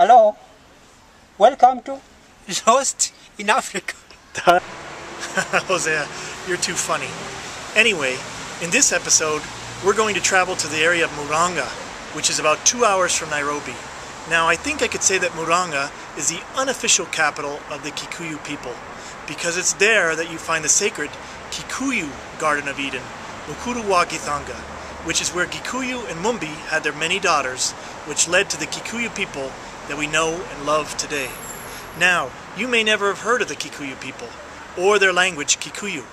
Hello, welcome to Lost in Africa. Hosea, you're too funny. Anyway, in this episode, we're going to travel to the area of Murang'a, which is about 2 hours from Nairobi. Now, I think I could say that Murang'a is the unofficial capital of the Kikuyu people, because it's there that you find the sacred Kikuyu Garden of Eden, Mukuru wa Githanga, which is where Kikuyu and Mumbi had their many daughters, which led to the Kikuyu people that we know and love today. Now, you may never have heard of the Kikuyu people, or their language Kikuyu,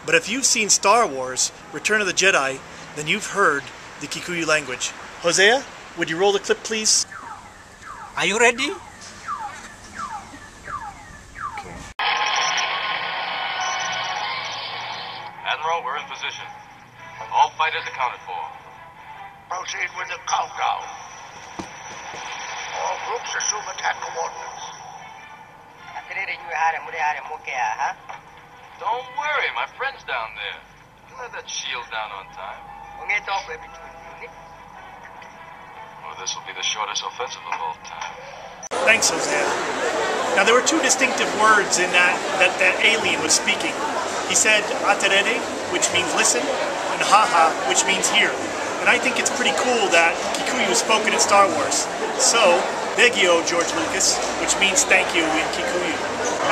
but if you've seen Star Wars, Return of the Jedi, then you've heard the Kikuyu language. Hosea, would you roll the clip, please? Are you ready? Admiral, we're in position. All fighters accounted for. Proceed with the countdown. All groups assume attack coordinates. Don't worry, my friend's down there. You let that shield down on time. Well, this will be the shortest offensive of all time. Thanks, Hosea. Now, there were two distinctive words in that alien was speaking. He said aterere, which means listen, and haha, which means hear. And I think it's pretty cool that Kikuyu is spoken in Star Wars. So, Begio, George Lucas, which means thank you in Kikuyu.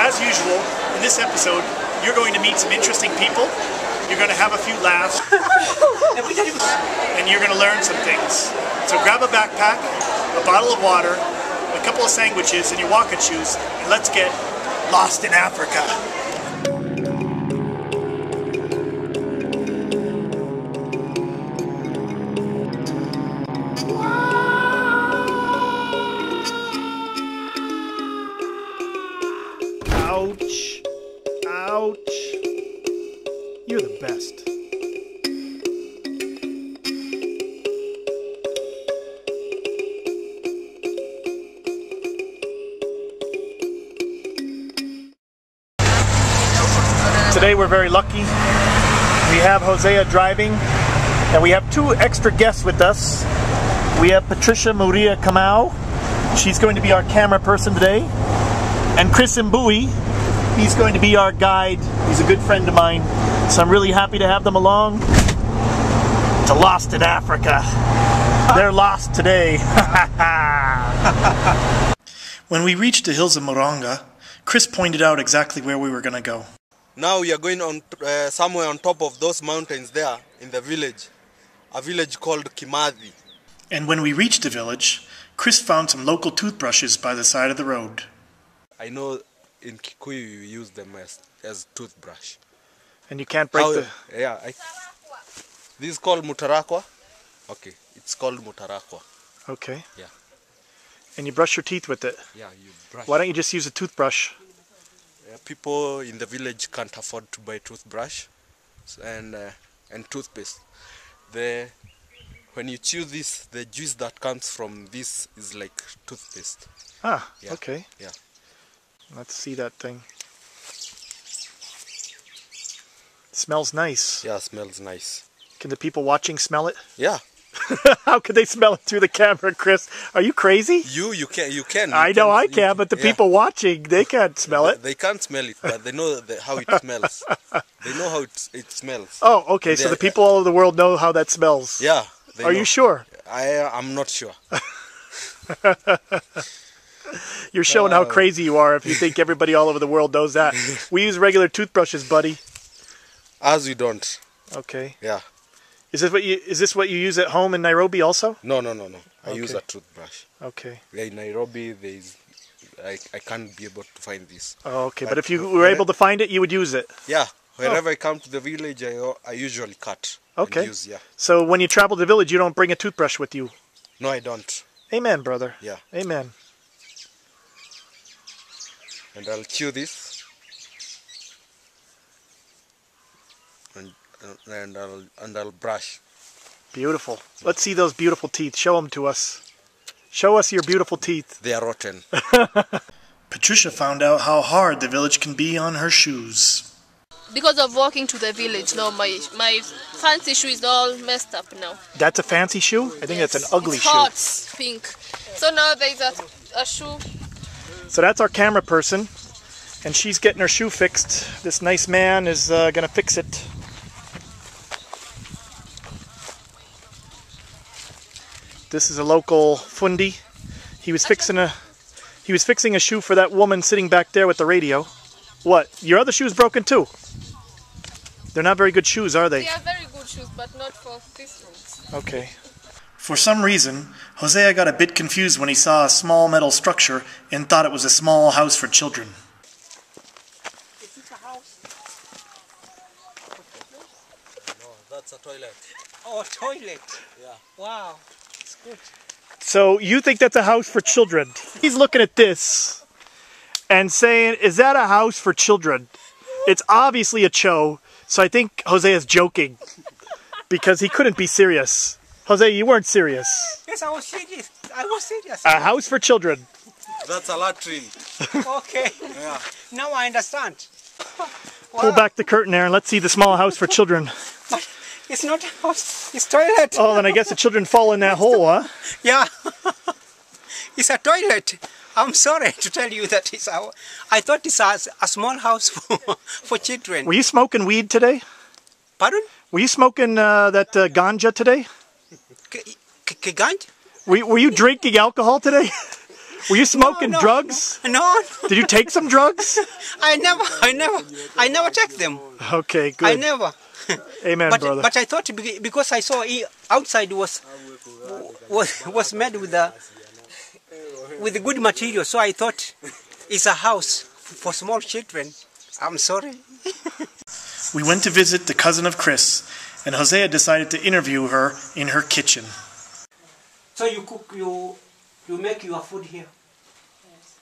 As usual, in this episode, you're going to meet some interesting people, you're going to have a few laughs, and you're going to learn some things. So grab a backpack, a bottle of water, a couple of sandwiches, and your walking shoes, and let's get lost in Africa. Ouch. Ouch. You're the best. Today we're very lucky. We have Hosea driving, and we have two extra guests with us. We have Patricia Maria Kamau. She's going to be our camera person today. And Chris Mbui, he's going to be our guide. He's a good friend of mine. So I'm really happy to have them along to Lost in Africa. They're lost today. When we reached the hills of Murang'a, Chris pointed out exactly where we were going to go. Now we are going on somewhere on top of those mountains there in the village, a village called Kimathi. And when we reached the village, Chris found some local toothbrushes by the side of the road. I know in Kikuyu you use them as toothbrush. And you can't break the... Yeah, this is called mutarakwa. Okay, it's called mutarakwa. Okay. Yeah. And you brush your teeth with it? Yeah, you brush. Why don't you just use a toothbrush? People in the village can't afford to buy toothbrush and toothpaste. When you chew this, the juice that comes from this is like toothpaste. Ah, yeah. Okay. Yeah. Let's see that thing. It smells nice. Yeah, it smells nice. Can the people watching smell it? Yeah. How could they smell it through the camera, Chris? Are you crazy? You can. I know I can, but the people watching, they can't smell it. They can't smell it, but they know how it smells. They know how it smells. Oh, okay. So the people all over the world know how that smells. Yeah. Are you sure? I'm not sure. You're showing how crazy you are if you think everybody all over the world knows that. We use regular toothbrushes, buddy. As we don't. Okay. Yeah. Is this what you use at home in Nairobi also? No. I use a toothbrush. Okay. Yeah, in Nairobi, I can't be able to find this. Oh, okay. But if you were able to find it, you would use it? Yeah. Wherever I come to the village, I usually cut. Okay. And use, yeah. So when you travel to the village, you don't bring a toothbrush with you? No, I don't. Amen, brother. Yeah. Amen. And I'll chew this. And I'll brush. Beautiful. Let's see those beautiful teeth. Show them to us. Show us your beautiful teeth. They are rotten. Patricia found out how hard the village can be on her shoes. Because of walking to the village, no, my fancy shoe is all messed up now. That's a fancy shoe? I think that's an ugly shoe. It's hot, pink. So now there's a a shoe. So that's our camera person, and she's getting her shoe fixed. This nice man is gonna fix it. This is a local fundi. He was fixing a shoe for that woman sitting back there with the radio. What? Your other shoe's broken too? They're not very good shoes, are they? They are very good shoes, but not for this room. Okay. For some reason, Hosea got a bit confused when he saw a small metal structure and thought it was a small house for children. Is it a house? No, that's a toilet. Oh, toilet. Yeah. Wow. It's good. So you think that's a house for children? He's looking at this and saying, is that a house for children? It's obviously a show, so I think Hosea's joking because he couldn't be serious. Jose, you weren't serious. Yes, I was serious. I was serious. A house for children. That's a latrine. Okay. Yeah. Now I understand. Pull back the curtain there and let's see the small house for children. But it's not a house. It's toilet. Oh, then I guess the children fall in that hole, huh? Yeah. It's a toilet. I'm sorry to tell you that I thought it's a small house for children. Were you smoking weed today? Pardon? Were you smoking that ganja today? Ganja? Were you drinking alcohol today? Were you smoking No. drugs? No. Did you take some drugs? I never take them. Okay, good. I never. Amen, brother. But I thought because I saw outside was made with the good material, so I thought it's a house for small children. I'm sorry. We went to visit the cousin of Chris, and Hosea decided to interview her in her kitchen. So you cook, you make your food here. Yes.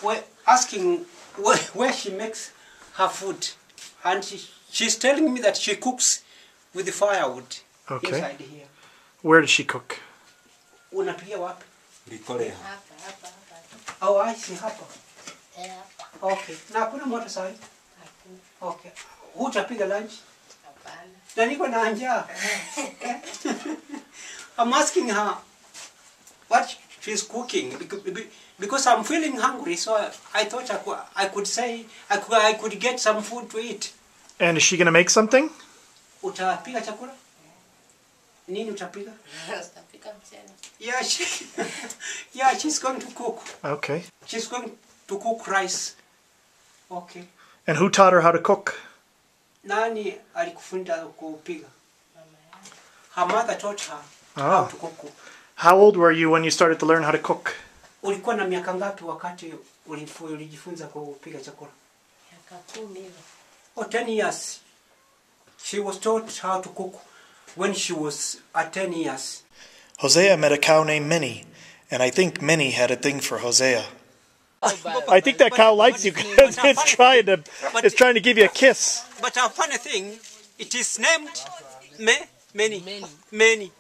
We're asking where she makes her food, and she's telling me that she cooks with the firewood inside here. Where does she cook? Unapiga wapi? Oh, I see hapa. Okay. Na hakuna moto sahi? Okay. Hutapiga lunch? Na niko na njaa. I'm asking her what she's cooking because I'm feeling hungry, so I thought I could get some food to eat. And is she going to make something? Utapiga chakula? Nini utapiga? Yeah, she's going to cook. Okay. She's going to cook rice. Okay. And who taught her how to cook? Nani alikufunda kupiga? Her mother taught her how to cook. How old were you when you started to learn how to cook? Ulikuwa na miaka ngapi wakati ulijifunza kupiga chakula? Miaka 10. Oh, 10 years. She was taught how to cook when she was at 10 years. Hosea met a cow named Minnie, and I think Minnie had a thing for Hosea. I think that cow likes you because it's trying to give you a kiss. But a funny thing, it is named Many.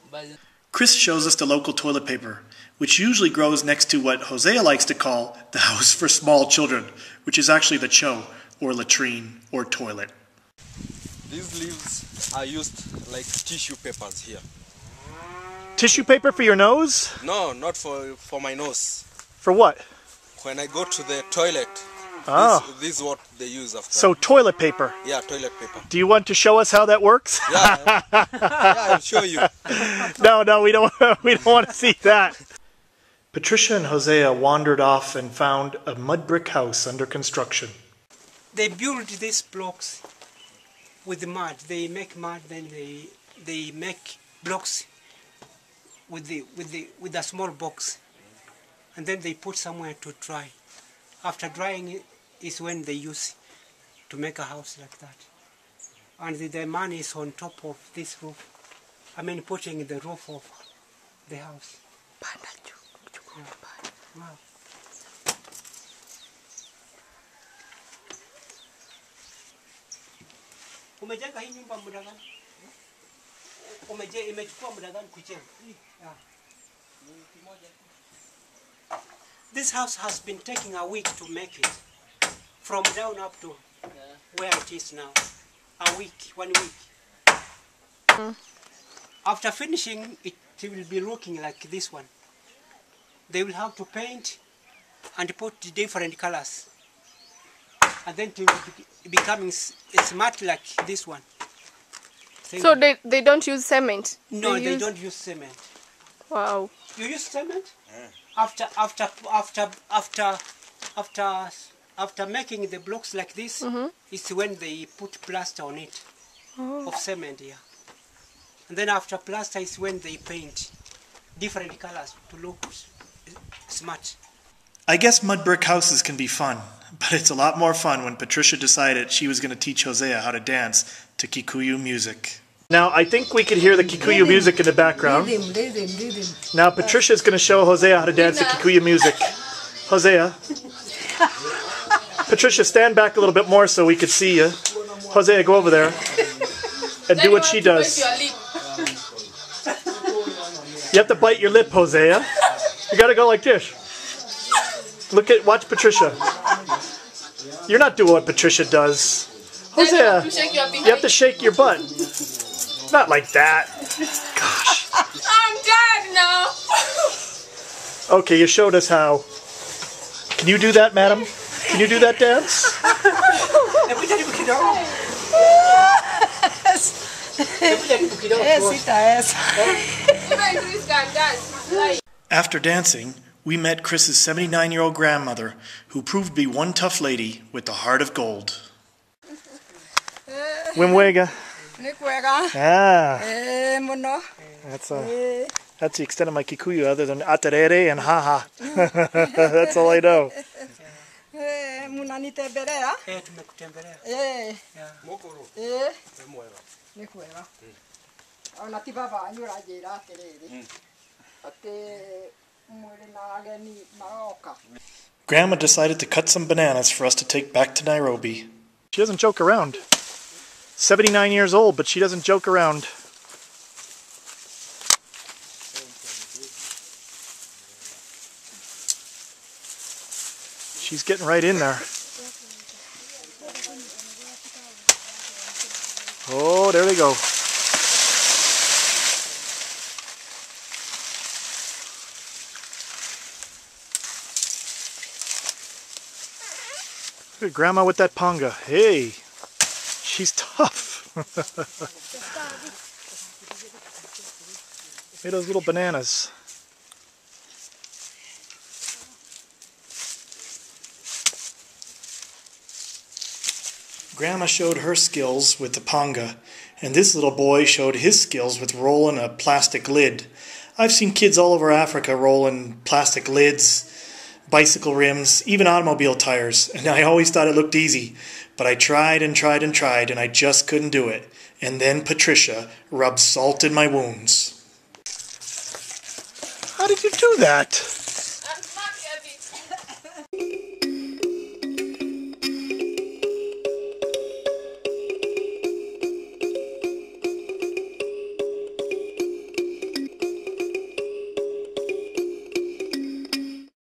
Chris shows us the local toilet paper, which usually grows next to what Hosea likes to call the house for small children, which is actually the cho, or latrine, or toilet. These leaves are used like tissue papers here. Tissue paper for your nose? No, not for my nose. For what? When I go to the toilet, this is what they use after. So toilet paper? Yeah, toilet paper. Do you want to show us how that works? Yeah, I'll show you. No, we don't want to see that. Patricia and Hosea wandered off and found a mud brick house under construction. They build these blocks with the mud. They make mud, then they make blocks with a small box, and then they put somewhere to dry. After drying it is when they use to make a house like that. And the man is on top of this roof. I mean, putting the roof of the house. Yeah. Wow. Umejenga hii nyumba muda gani? Imechukua muda gani kujenga? Yeah. This house has been taking a week to make it. From down up to where it is now. A week, 1 week. After finishing, it will be looking like this one. they will have to paint and put different colors. And then to becoming smart like this one. So they don't use cement? No, they don't use cement. Wow. You use cement? After making the blocks like this, it's when they put plaster on it of cement here. And then after plaster is when they paint different colors to look smart. I guess mud brick houses can be fun, but it's a lot more fun when Patricia decided she was going to teach Hosea how to dance to Kikuyu music. Now, I think we could hear the Kikuyu music in the background. Now, Patricia's going to show Hosea how to dance to Kikuyu music. Hosea. Patricia, stand back a little bit more so we could see you. Hosea, go over there and do what she does. You have to bite your lip, Hosea. You got to go like this. Watch Patricia. You're not doing what Patricia does. Hosea, you have to shake your butt. Not like that. Gosh. I'm dead now. Okay, you showed us how. Can you do that, madam? Can you do that dance? After dancing, we met Chris's 79-year-old grandmother, who proved to be one tough lady with the heart of gold. Wimwega. Ah. That's the extent of my Kikuyu, other than aterere and haha. That's all I know. Grandma decided to cut some bananas for us to take back to Nairobi. She doesn't joke around. 79 years old, but she doesn't joke around. She's getting right in there. Oh, there they go. Look at Grandma with that panga. Hey, she's tough. Look at those little bananas. Grandma showed her skills with the panga, and this little boy showed his skills with rolling a plastic lid. I've seen kids all over Africa rolling plastic lids, bicycle rims, even automobile tires, and I always thought it looked easy. But I tried and tried and tried, and I just couldn't do it. And then Patricia rubbed salt in my wounds. How did you do that?